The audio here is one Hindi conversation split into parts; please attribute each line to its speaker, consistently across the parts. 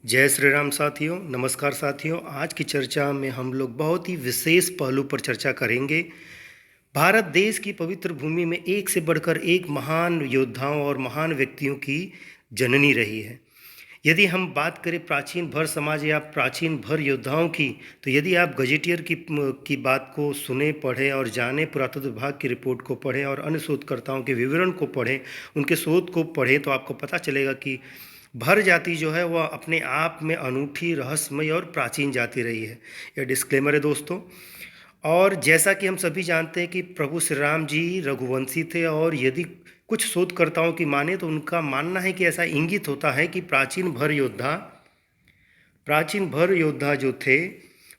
Speaker 1: जय श्री राम साथियों, नमस्कार साथियों। आज की चर्चा में हम लोग बहुत ही विशेष पहलू पर चर्चा करेंगे। भारत देश की पवित्र भूमि में एक से बढ़कर एक महान योद्धाओं और महान व्यक्तियों की जननी रही है। यदि हम बात करें प्राचीन भर समाज या प्राचीन भर योद्धाओं की, तो यदि आप गजेटियर की बात को सुने, पढ़ें और जानें, पुरातत्व विभाग की रिपोर्ट को पढ़ें और अन्य शोधकर्ताओं के विवरण को पढ़ें, उनके शोध को पढ़ें, तो आपको पता चलेगा कि भर जाति जो है वह अपने आप में अनूठी, रहस्यमय और प्राचीन जाति रही है। यह डिस्क्लेमर है दोस्तों। और जैसा कि हम सभी जानते हैं कि प्रभु श्री राम जी रघुवंशी थे, और यदि कुछ शोधकर्ताओं की माने तो उनका मानना है कि ऐसा इंगित होता है कि प्राचीन भर योद्धा जो थे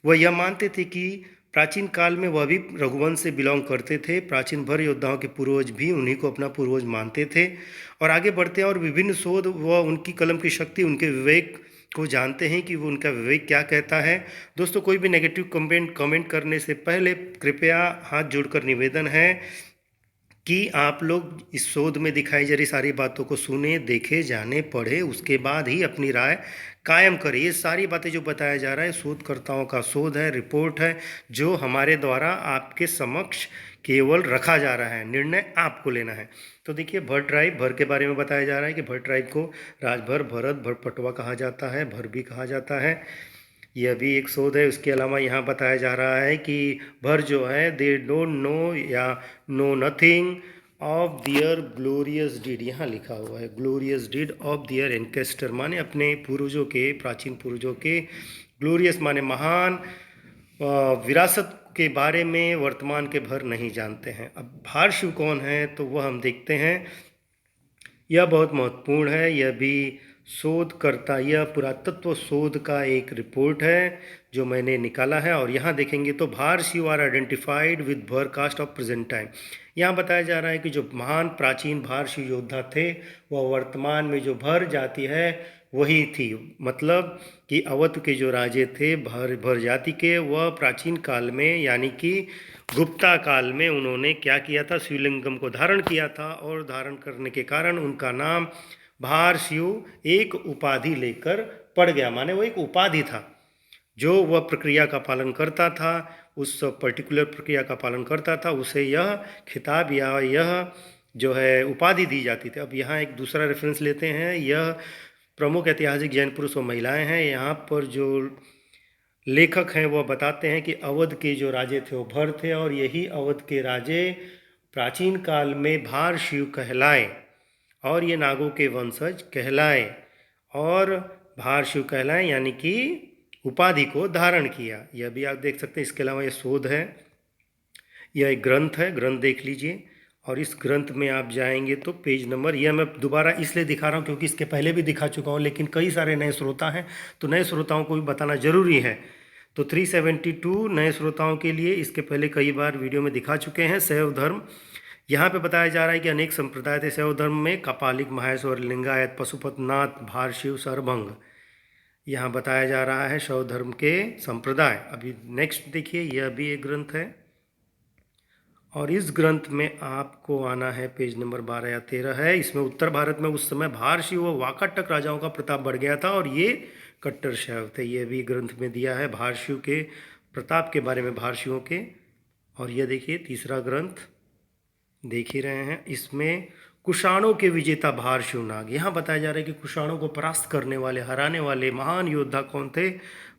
Speaker 1: वह यह मानते थे कि प्राचीन काल में वह भी रघुवंश से बिलोंग करते थे। प्राचीन भर योद्धाओं के पूर्वज भी उन्हीं को अपना पूर्वज मानते थे। और आगे बढ़ते हैं और विभिन्न शोध व उनकी कलम की शक्ति, उनके विवेक को जानते हैं कि वो उनका विवेक क्या कहता है। दोस्तों, कोई भी नेगेटिव कमेंट करने से पहले कृपया हाथ जोड़कर निवेदन है कि आप लोग इस शोध में दिखाई जा रही सारी बातों को सुने, देखे, जाने, पढ़े, उसके बाद ही अपनी राय कायम करें। ये सारी बातें जो बताया जा रहा है शोधकर्ताओं का शोध है, रिपोर्ट है, जो हमारे द्वारा आपके समक्ष केवल रखा जा रहा है। निर्णय आपको लेना है। तो देखिए, भर ट्राइब, भर के बारे में बताया जा रहा है कि भर ट्राइब को राजभर, भरत, भर पटवा कहा जाता है, भर भी कहा जाता है। यह भी एक शोध है। उसके अलावा यहाँ बताया जा रहा है कि भर जो है दे डोंट नो या know nothing of their glorious deed. यहाँ लिखा हुआ है glorious deed of their ancestor, माने अपने पूर्वजों के, प्राचीन पूर्वजों के, ग्लोरियस माने महान विरासत के बारे में वर्तमान के भर नहीं जानते हैं। अब भार शिव कौन है तो वह हम देखते हैं। यह बहुत महत्वपूर्ण है। यह भी शोधकर्ता, यह पुरातत्व शोध का एक रिपोर्ट है जो मैंने निकाला है। और यहाँ देखेंगे तो भार शिव आर आइडेंटिफाइड विद भर कास्ट ऑफ प्रेजेंट टाइम। यहाँ बताया जा रहा है कि जो महान प्राचीन भार शिव योद्धा थे वह वर्तमान में जो भर जाति है वही थी। मतलब कि अवध के जो राजे थे भर जाति के, वह प्राचीन काल में यानी कि गुप्ता काल में उन्होंने क्या किया था, शिवलिंगम को धारण किया था। और धारण करने के कारण उनका नाम भार शिव एक उपाधि लेकर पड़ गया। माने वो एक उपाधि था, जो वह प्रक्रिया का पालन करता था, उस पर्टिकुलर प्रक्रिया का पालन करता था, उसे यह खिताब या यह जो है उपाधि दी जाती थी। अब यहाँ एक दूसरा रेफरेंस लेते हैं। यह प्रमुख ऐतिहासिक जैन पुरुष व महिलाएं हैं। यहाँ पर जो लेखक हैं वह बताते हैं कि अवध के जो राजे थे वो भर थे, और यही अवध के राजे प्राचीन काल में भार शिव कहलाए, और ये नागों के वंशज कहलाए, और भार शिव कहलाए यानी कि उपाधि को धारण किया। यह भी आप देख सकते हैं। इसके अलावा यह शोध है, यह एक ग्रंथ है, ग्रंथ देख लीजिए। और इस ग्रंथ में आप जाएंगे तो पेज नंबर, यह मैं दोबारा इसलिए दिखा रहा हूँ क्योंकि इसके पहले भी दिखा चुका हूँ, लेकिन कई सारे नए श्रोता हैं तो नए श्रोताओं को भी बताना जरूरी है। तो 372 नए श्रोताओं के लिए, इसके पहले कई बार वीडियो में दिखा चुके हैं। शैव धर्म, यहाँ पे बताया जा रहा है कि अनेक संप्रदाय थे शैव धर्म में, कपालिक, माहेश्वर, लिंगायत, पशुपतनाथ, भारशिव, सरभंग। यहाँ बताया जा रहा है शैव धर्म के संप्रदाय। अभी नेक्स्ट देखिए, यह भी एक ग्रंथ है, और इस ग्रंथ में आपको आना है पेज नंबर 12 या 13 है। इसमें उत्तर भारत में उस समय भारशिव व वाकाटक राजाओं का प्रताप बढ़ गया था, और ये कट्टर शैव थे। ये भी ग्रंथ में दिया है भारशिव के प्रताप के बारे में, भारशिवों के। और ये देखिए तीसरा ग्रंथ देख ही रहे हैं, इसमें कुषाणों के विजेता भारशिव नाग। यहाँ बताया जा रहा है कि कुषाणों को परास्त करने वाले, हराने वाले महान योद्धा कौन थे,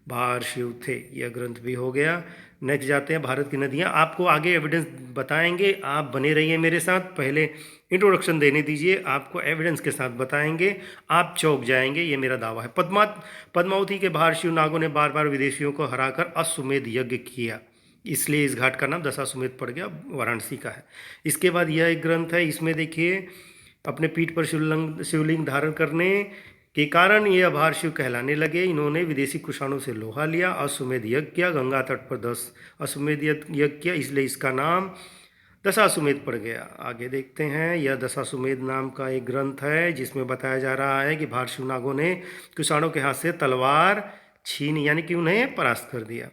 Speaker 1: भारशिव थे। यह ग्रंथ भी हो गया। नेक्स्ट जाते हैं, भारत की नदियाँ। आपको आगे एविडेंस बताएंगे, आप बने रहिए मेरे साथ। पहले इंट्रोडक्शन देने दीजिए, आपको एविडेंस के साथ बताएंगे, आप चौंक जाएंगे, ये मेरा दावा है। पद्मावती के भारशिव नागों ने बार बार विदेशियों को हराकर अश्वमेध यज्ञ किया, इसलिए इस घाट का नाम दशाश्वमेध पड़ गया, वाराणसी का है। इसके बाद यह एक ग्रंथ है, इसमें देखिए अपने पीठ पर शिवलिंग धारण करने के कारण ये भारशिव कहलाने लगे। इन्होंने विदेशी कुषाणों से लोहा लिया, अश्वमेध यज्ञ किया, गंगा तट पर 10 अश्वमेध यज्ञ किया, इसलिए इसका नाम दशाश्वमेध पड़ गया। आगे देखते हैं, यह दशाश्वमेध नाम का एक ग्रंथ है जिसमें बताया जा रहा है कि भारशिव नागों ने कुषाणों के हाथ से तलवार छीनी, यानी कि उन्हें परास्त कर दिया।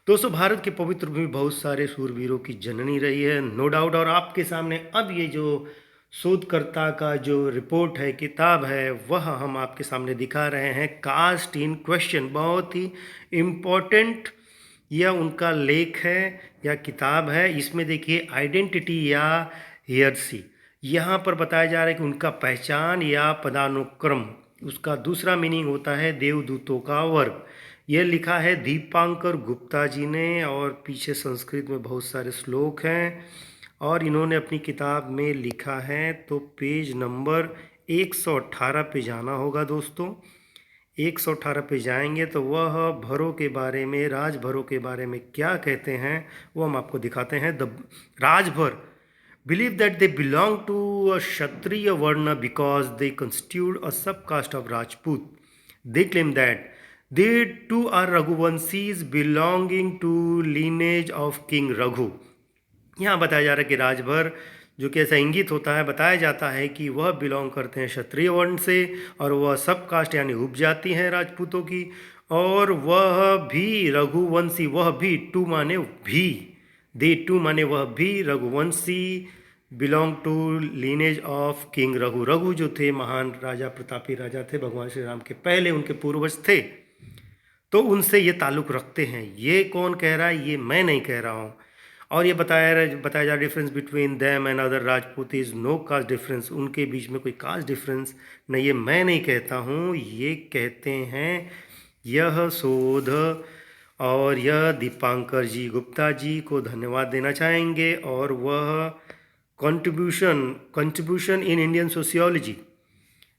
Speaker 1: दोस्तों, भारत के पवित्र भूमि बहुत सारे शूरवीरों की जननी रही है, नो डाउट। और आपके सामने अब ये जो शोधकर्ता का जो रिपोर्ट है, किताब है, वह हम आपके सामने दिखा रहे हैं। कास्ट इन क्वेश्चन, बहुत ही इम्पोर्टेंट यह उनका लेख है या किताब है। इसमें देखिए आइडेंटिटी या हियरसी, यहाँ पर बताया जा रहा है कि उनका पहचान या पदानुक्रम। उसका दूसरा मीनिंग होता है देवदूतों का वर्ग। यह लिखा है दीपांकर गुप्ता जी ने, और पीछे संस्कृत में बहुत सारे श्लोक हैं और इन्होंने अपनी किताब में लिखा है। तो पेज नंबर 118 पे जाना होगा दोस्तों। 118 पे जाएंगे तो वह भरों के बारे में, राजभरों के बारे में क्या कहते हैं वो हम आपको दिखाते हैं। The Rajbhar believe that they belong to a Kshatriya Varna because they constitute a subcaste of Rajput. They claim that they too are Raghuvansis belonging to lineage of King Raghu. यहाँ बताया जा रहा है कि राजभर, जो कि ऐसा इंगित होता है, बताया जाता है कि वह बिलोंग करते हैं क्षत्रिय वर्ण से और वह सब कास्ट यानी उपजाति हैं राजपूतों की, और वह भी रघुवंशी, वह भी टू माने भी, दे टू माने वह भी Raghuvanshi, belong to lineage of king Raghu. Raghu जो थे महान राजा, प्रतापी राजा थे, भगवान श्री राम के पहले उनके पूर्वज थे, तो उनसे ये ताल्लुक़ रखते हैं। ये कौन कह रहा है? ये मैं नहीं कह रहा हूँ। और ये बताया जा difference between them and other Rajput is no caste difference, उनके बीच में कोई कास्ट डिफरेंस नहीं। ये मैं नहीं कहता हूँ, ये कहते हैं यह शोध। और यह दीपांकर जी गुप्ता जी को धन्यवाद देना चाहेंगे, और वह कंट्रीब्यूशन इन इंडियन सोशियोलॉजी,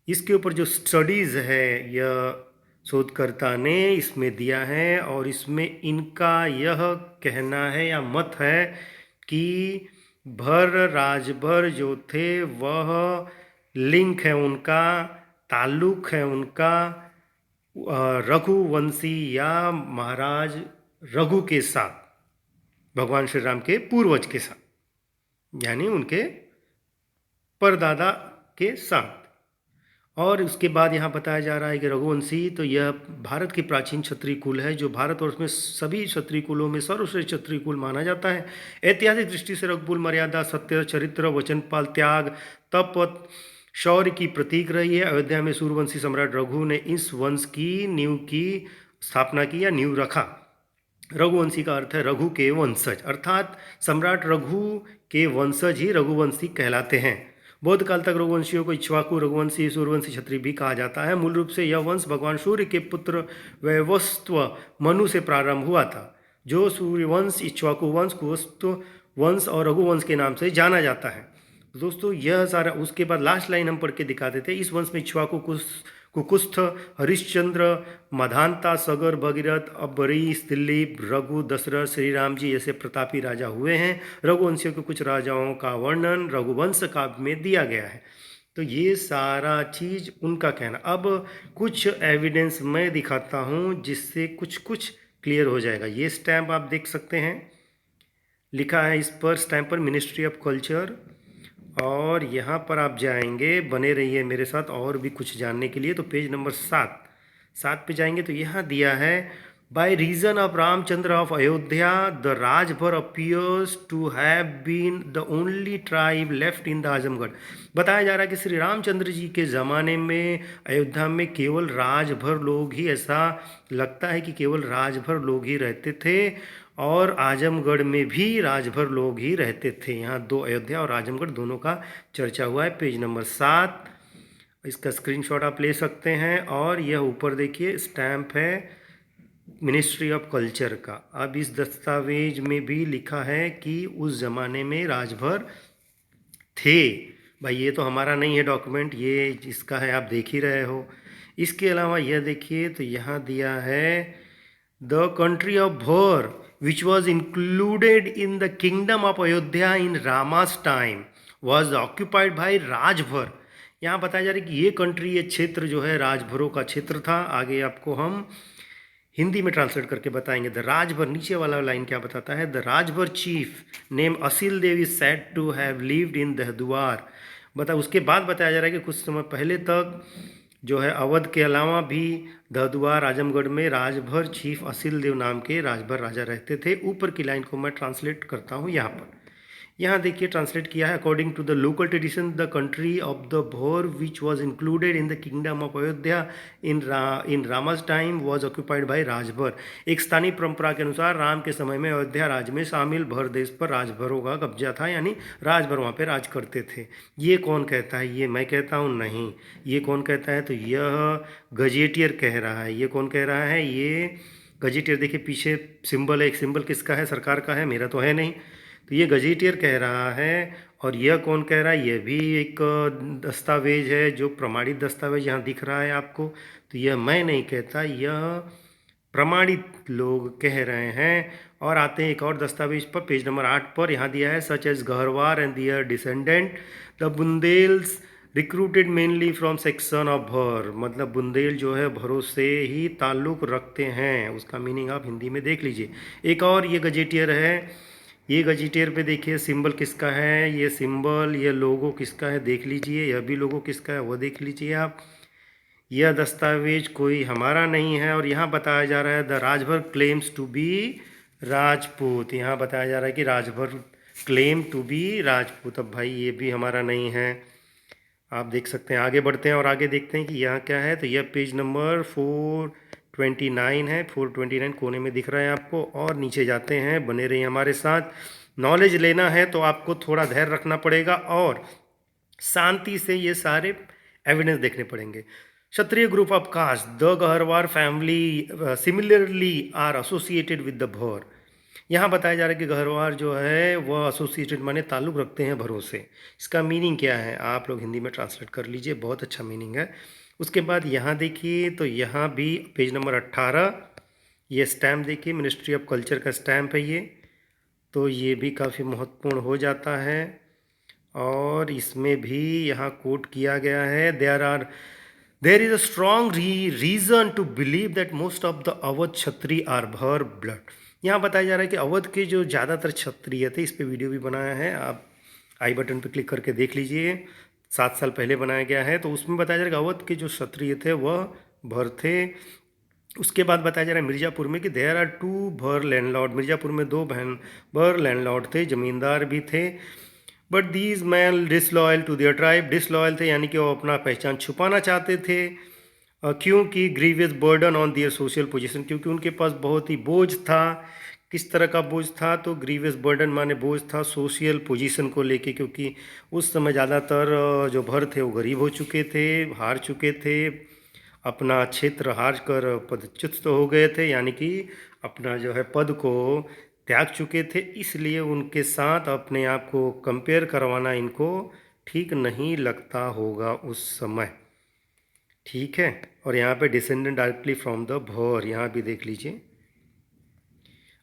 Speaker 1: इसके ऊपर जो स्टडीज़ है यह शोधकर्ता ने इसमें दिया है। और इसमें इनका यह कहना है या मत है कि भर राजभर जो थे वह लिंक है उनका, ताल्लुक़ है उनका रघुवंशी या महाराज रघु के साथ, भगवान श्री राम के पूर्वज के साथ, यानी उनके परदादा के साथ। और उसके बाद यहाँ बताया जा रहा है कि रघुवंशी, तो यह भारत की प्राचीन क्षत्रिय कुल है, जो भारतवर्ष में सभी क्षत्रिय कुलों में सर्वश्रेष्ठ क्षत्रिय कुल माना जाता है। ऐतिहासिक दृष्टि से रघुकुल मर्यादा, सत्य, चरित्र, वचनपाल, त्याग, तप, शौर्य की प्रतीक रही है। अयोध्या में सूर्यवंशी सम्राट रघु ने इस वंश की नींव की स्थापना की या नींव रखा। रघुवंशी का अर्थ है रघु के वंशज, अर्थात सम्राट रघु के वंशज ही रघुवंशी कहलाते हैं। बौद्ध काल तक रघुवंशियों को इक्ष्वाकु, रघुवंशी, सूर्यवंशी, क्षत्रिय भी कहा जाता है। मूल रूप से यह वंश भगवान सूर्य के पुत्र वैवस्व मनु से प्रारंभ हुआ था, जो सूर्यवंश, इक्ष्वाकु वंश, कुवस्त्व वंश और रघुवंश के नाम से जाना जाता है। दोस्तों यह सारा, उसके बाद लास्ट लाइन हम पढ़ के दिखा देते हैं। इस वंश में इक्ष्वाकु, कुकुस्थ, हरिश्चंद्र, मधांता, सगर, भगीरथ, अबरीश, दिलीप, रघु, दशरथ, श्री राम जी जैसे प्रतापी राजा हुए हैं। रघुवंशियों के कुछ राजाओं का वर्णन रघुवंश काव्य में दिया गया है। तो ये सारा चीज़ उनका कहना। अब कुछ एविडेंस मैं दिखाता हूँ जिससे कुछ क्लियर हो जाएगा। ये स्टैम्प आप देख सकते हैं, लिखा है इस पर, स्टैम्प पर मिनिस्ट्री ऑफ कल्चर। और यहाँ पर आप जाएंगे, बने रहिए मेरे साथ और भी कुछ जानने के लिए। तो पेज नंबर 7 पे जाएंगे तो यहाँ दिया है, by reason of Ramchandra of Ayodhya the Rajbhar appears to have been the only tribe left in the Azamgarh. बताया जा रहा है कि श्री रामचंद्र जी के ज़माने में अयोध्या में केवल राजभर लोग ही, ऐसा लगता है कि केवल राजभर लोग ही रहते थे, और आजमगढ़ में भी राजभर लोग ही रहते थे। यहाँ दो, अयोध्या और आजमगढ़ दोनों का चर्चा हुआ है। पेज नंबर 7, इसका स्क्रीनशॉट आप ले सकते हैं। और यह ऊपर देखिए स्टैम्प है मिनिस्ट्री ऑफ कल्चर का। अब इस दस्तावेज में भी लिखा है कि उस ज़माने में राजभर थे। भाई ये तो हमारा नहीं है डॉक्यूमेंट, ये जिसका है आप देख ही रहे हो। इसके अलावा यह देखिए, तो यहाँ दिया है द कंट्री ऑफ भोर which was included in the kingdom of Ayodhya in Rama's time was occupied by Rajbhar. यहाँ बताया जा रहा है कि ये कंट्री, ये क्षेत्र जो है राजभरों का क्षेत्र था। आगे आपको हम हिंदी में ट्रांसलेट करके बताएंगे। द राजभर, नीचे वाला लाइन क्या बताता है, the Rajbhar chief name Asil Dev is said to have lived in Dahduar. उसके बाद बताया जा रहा है कि कुछ समय पहले तक जो है अवध के अलावा भी दहदुआर, आजमगढ़ में राजभर चीफ असील देव नाम के राजभर राजा रहते थे। ऊपर की लाइन को मैं ट्रांसलेट करता हूँ यहाँ पर। यहाँ देखिए ट्रांसलेट किया है, according to the local tradition the country of the Bhaur which was included in the kingdom of Ayodhya in Rama's time was occupied by Rajbhar. एक स्थानीय परंपरा के अनुसार राम के समय में अयोध्या राज्य में शामिल भर देश पर राजभरों का कब्जा था, यानी राजभर वहाँ पे राज करते थे। ये कौन कहता है? ये मैं कहता हूँ? नहीं। ये कौन कहता है? तो यह गजेटियर कह रहा है। ये कौन कह रहा है? ये गजेटियर। देखिए पीछे सिंबल है, एक सिंबल किसका है? सरकार का है, मेरा तो है नहीं। तो ये गजेटियर कह रहा है। और यह कौन कह रहा है? यह भी एक दस्तावेज है, जो प्रमाणित दस्तावेज यहाँ दिख रहा है आपको। तो यह मैं नहीं कहता, यह प्रमाणित लोग कह रहे हैं। और आते हैं एक और दस्तावेज पर, पेज नंबर 8 पर। यहाँ दिया है such as Gaharwar and their descendant the Bundels recruited mainly from section of Bhar. मतलब बुंदेल जो है भरों से ही ताल्लुक़ रखते हैं, उसका मीनिंग आप हिंदी में देख लीजिए। एक और ये गजेटियर है। ये गजेटियर पे देखिए सिंबल किसका है? ये सिंबल, ये लोगो किसका है? देख लीजिए। यह भी लोगो किसका है वो देख लीजिए आप। यह दस्तावेज कोई हमारा नहीं है। और यहाँ बताया जा रहा है the Rajbhar claims to be Rajput. यहाँ बताया जा रहा है कि Rajbhar claim to be Rajput. अब भाई ये भी हमारा नहीं है, आप देख सकते हैं। आगे बढ़ते हैं और आगे देखते हैं कि यहाँ क्या है। तो यह पेज नंबर 429 है, 429 कोने में दिख रहा है आपको। और नीचे जाते हैं, बने रहिए हमारे साथ। नॉलेज लेना है तो आपको थोड़ा धैर्य रखना पड़ेगा और शांति से ये सारे एविडेंस देखने पड़ेंगे। Kshatriya group of caste the Gaharwar family similarly are associated with the Bhaur. यहाँ बताया जा रहा है कि गहरवार जो है वह एसोसिएटेड माने ताल्लुक़ रखते हैं भरों से। इसका मीनिंग क्या है आप लोग हिंदी में ट्रांसलेट कर लीजिए, बहुत अच्छा मीनिंग है। उसके बाद यहाँ देखिए, तो यहाँ भी पेज नंबर 18 ये स्टैम्प देखिए, मिनिस्ट्री ऑफ कल्चर का स्टैम्प है ये। तो ये भी काफ़ी महत्वपूर्ण हो जाता है। और इसमें भी यहाँ कोट किया गया है, there is a strong reason to believe that most of the Awadh Kshatriya are Bhar blood. यहाँ बताया जा रहा है कि अवध के जो ज़्यादातर क्षत्रिय थे, इस पे वीडियो भी बनाया है, आप आई बटन पे क्लिक करके देख लीजिए, 7 साल पहले बनाया गया है। तो उसमें बताया जा रहा है कि अवध के जो क्षत्रिय थे वह भर थे। उसके बाद बताया जा रहा है मिर्ज़ापुर में कि देयर आर 2 भर लैंडलॉर्ड। मिर्ज़ापुर में 2 भर लैंडलॉर्ड थे, ज़मींदार भी थे। But these man disloyal to their tribe. Disloyal थे यानी कि वो अपना पहचान छुपाना चाहते थे। क्योंकि grievous burden on their social position, क्योंकि उनके पास बहुत ही बोझ था। किस तरह का बोझ था? तो ग्रीवियस बर्डन माने बोझ था सोशल पोजीशन को लेके, क्योंकि उस समय ज़्यादातर जो भर थे वो गरीब हो चुके थे, हार चुके थे, अपना क्षेत्र हार कर पदच्युत हो गए थे, यानी कि अपना जो है पद को त्याग चुके थे। इसलिए उनके साथ अपने आप को कंपेयर करवाना इनको ठीक नहीं लगता होगा उस समय, ठीक है। और यहाँ पे descendant directly from the Bhaur, यहाँ भी देख लीजिए।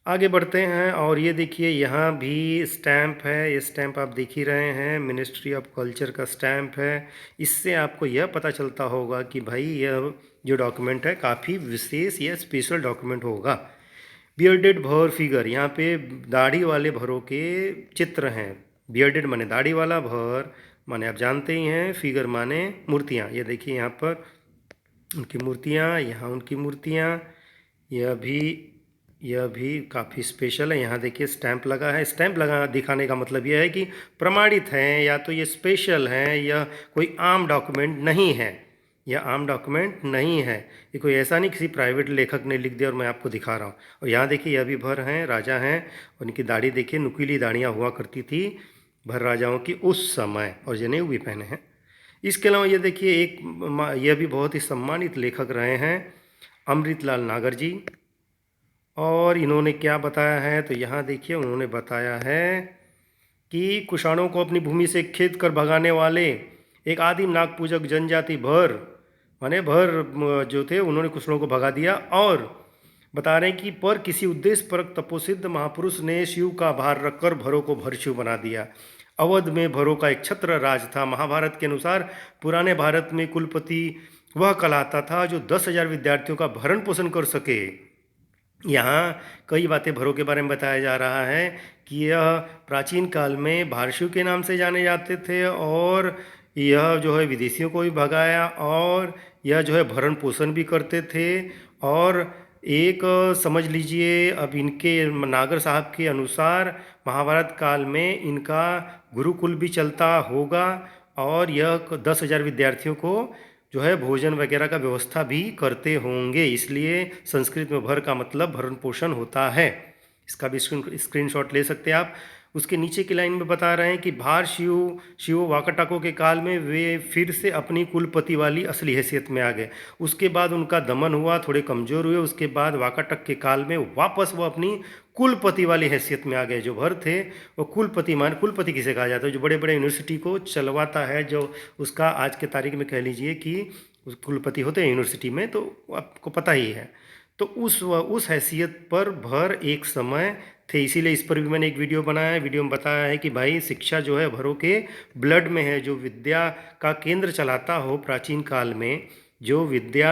Speaker 1: आगे बढ़ते हैं और ये देखिए यहाँ भी स्टैम्प है। ये स्टैम्प आप देख ही रहे हैं, मिनिस्ट्री ऑफ कल्चर का स्टैम्प है। इससे आपको यह पता चलता होगा कि भाई यह जो डॉक्यूमेंट है काफ़ी विशेष या स्पेशल डॉक्यूमेंट होगा। बियर्डेड भौर फिगर, यहाँ पे दाढ़ी वाले भरों के चित्र हैं। बियर्डेड माने दाढ़ी वाला, भर माने आप जानते ही हैं, फिगर माने मूर्तियाँ। ये देखिए यहाँ पर उनकी मूर्तियाँ, यहाँ उनकी मूर्तियाँ। यह भी काफ़ी स्पेशल है। यहाँ देखिए स्टैंप लगा है। स्टैंप लगा दिखाने का मतलब यह है कि प्रमाणित हैं, या तो ये स्पेशल हैं, यह कोई आम डॉक्यूमेंट नहीं है। यह आम डॉक्यूमेंट नहीं है, ये कोई ऐसा नहीं किसी प्राइवेट लेखक ने लिख दिया और मैं आपको दिखा रहा हूँ। और यहाँ देखिए यह भी भर हैं, राजा हैं, और इनकी दाढ़ी देखिए, नुकीली दाढ़ियाँ हुआ करती थी भर राजाओं की उस समय, और जनेऊ भी पहने हैं। इसके अलावा ये देखिए यह भी बहुत ही सम्मानित लेखक रहे हैं, अमृतलाल नागर जी। और इन्होंने क्या बताया है? तो यहाँ देखिए उन्होंने बताया है कि कुषाणों को अपनी भूमि से खेद कर भगाने वाले एक आदिम नाग पूजक जनजाति भर माने भर जो थे, उन्होंने कुषाणों को भगा दिया। और बता रहे हैं कि पर किसी उद्देश्य परक तपोसिद्ध महापुरुष ने शिव का भार रखकर भरों को भरशिव बना दिया। अवध में भरों का एक छत्र राज था। महाभारत के अनुसार पुराने भारत में कुलपति वह कहलाता था जो 10,000 विद्यार्थियों का भरण पोषण कर सके। यहाँ कई बातें भरों के बारे में बताया जा रहा है कि यह प्राचीन काल में भारशु के नाम से जाने जाते थे, और यह जो है विदेशियों को भी भगाया, और यह जो है भरण पोषण भी करते थे, और एक समझ लीजिए, अब इनके नागर साहब के अनुसार महाभारत काल में इनका गुरुकुल भी चलता होगा और यह 10,000 विद्यार्थियों को जो है भोजन वगैरह का व्यवस्था भी करते होंगे, इसलिए संस्कृत में भर का मतलब भरण पोषण होता है। इसका भी स्क्रीनशॉट ले सकते हैं आप। उसके नीचे की लाइन में बता रहे हैं कि भार शिव वाकाटकों के काल में वे फिर से अपनी कुलपति वाली असली हैसियत में आ गए। उसके बाद उनका दमन हुआ, थोड़े कमज़ोर हुए। उसके बाद वाकाटक के काल में वापस वो अपनी कुलपति वाली हैसियत में आ गए। जो भर थे वो कुलपति, मान कुलपति किसे कहा जाता है, जो बड़े बड़े यूनिवर्सिटी को चलवाता है, जो उसका आज के तारीख में कह लीजिए कि कुलपति होते हैं यूनिवर्सिटी में, तो आपको पता ही है। तो उस हैसियत पर भर एक समय थे, इसीलिए इस पर भी मैंने एक वीडियो बनाया है। वीडियो में बताया है कि भाई शिक्षा जो है भरों के ब्लड में है। जो विद्या का केंद्र चलाता हो प्राचीन काल में, जो विद्या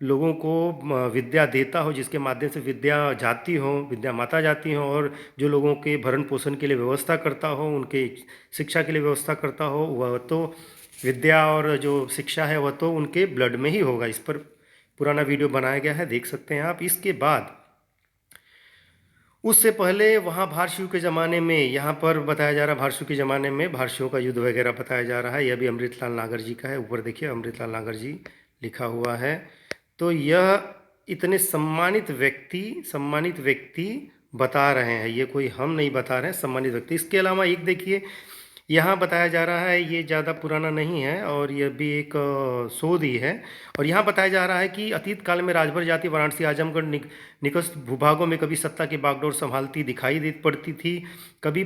Speaker 1: लोगों को विद्या देता हो, जिसके माध्यम से विद्या जाती हो, विद्या माता जाती हो, और जो लोगों के भरण पोषण के लिए व्यवस्था करता हो, उनके शिक्षा के लिए व्यवस्था करता हो, वह तो विद्या और जो शिक्षा है वह तो उनके ब्लड में ही होगा। इस पर पुराना वीडियो बनाया गया है, देख सकते हैं आप। इसके बाद उससे पहले वहाँ भारशिव के ज़माने में, यहाँ पर बताया जा रहा है भारशिव के ज़माने में भारशियों का युद्ध वगैरह बताया जा रहा है। यह भी अमृतलाल नागर जी का है, ऊपर देखिए अमृतलाल नागर जी लिखा हुआ है। तो यह इतने सम्मानित व्यक्ति बता रहे हैं, ये कोई हम नहीं बता रहे हैं, सम्मानित व्यक्ति। इसके अलावा एक देखिए यहाँ बताया जा रहा है, ये ज़्यादा पुराना नहीं है और यह भी एक शोध ही है। और यहाँ बताया जा रहा है कि अतीत काल में राजभर जाति वाराणसी आजमगढ़ निकट भूभागों में कभी सत्ता की बागडोर संभालती दिखाई दे पड़ती थी। कभी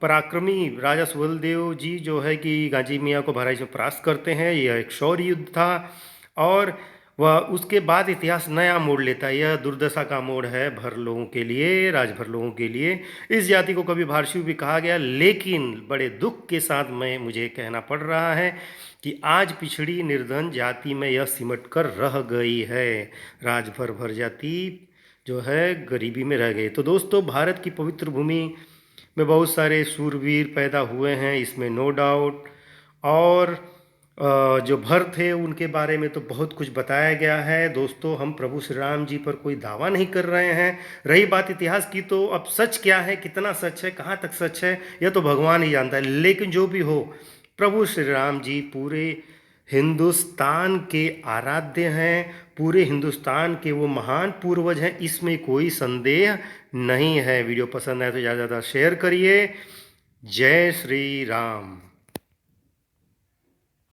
Speaker 1: पराक्रमी राजा सुहेलदेव जी जो है कि गाजी मियाँ को बहराइच में परास्त करते हैं, यह एक शौर्य युद्ध था। और वह उसके बाद इतिहास नया मोड़ लेता है। यह दुर्दशा का मोड़ है भर लोगों के लिए, राजभर लोगों के लिए। इस जाति को कभी भारशिव भी कहा गया, लेकिन बड़े दुख के साथ मुझे कहना पड़ रहा है कि आज पिछड़ी निर्धन जाति में यह सिमट कर रह गई है। राजभर जाति जो है गरीबी में रह गई। तो दोस्तों, भारत की पवित्र भूमि में बहुत सारे शूरवीर पैदा हुए हैं, इसमें नो डाउट। और जो भर थे उनके बारे में तो बहुत कुछ बताया गया है। दोस्तों, हम प्रभु श्री राम जी पर कोई दावा नहीं कर रहे हैं। रही बात इतिहास की, तो अब सच क्या है, कितना सच है, कहाँ तक सच है, यह तो भगवान ही जानता है। लेकिन जो भी हो, प्रभु श्री राम जी पूरे हिंदुस्तान के आराध्य हैं, पूरे हिंदुस्तान के वो महान पूर्वज हैं, इसमें कोई संदेह नहीं है। वीडियो पसंद आए तो ज़्यादा से ज़्यादा शेयर करिए। जय श्री राम।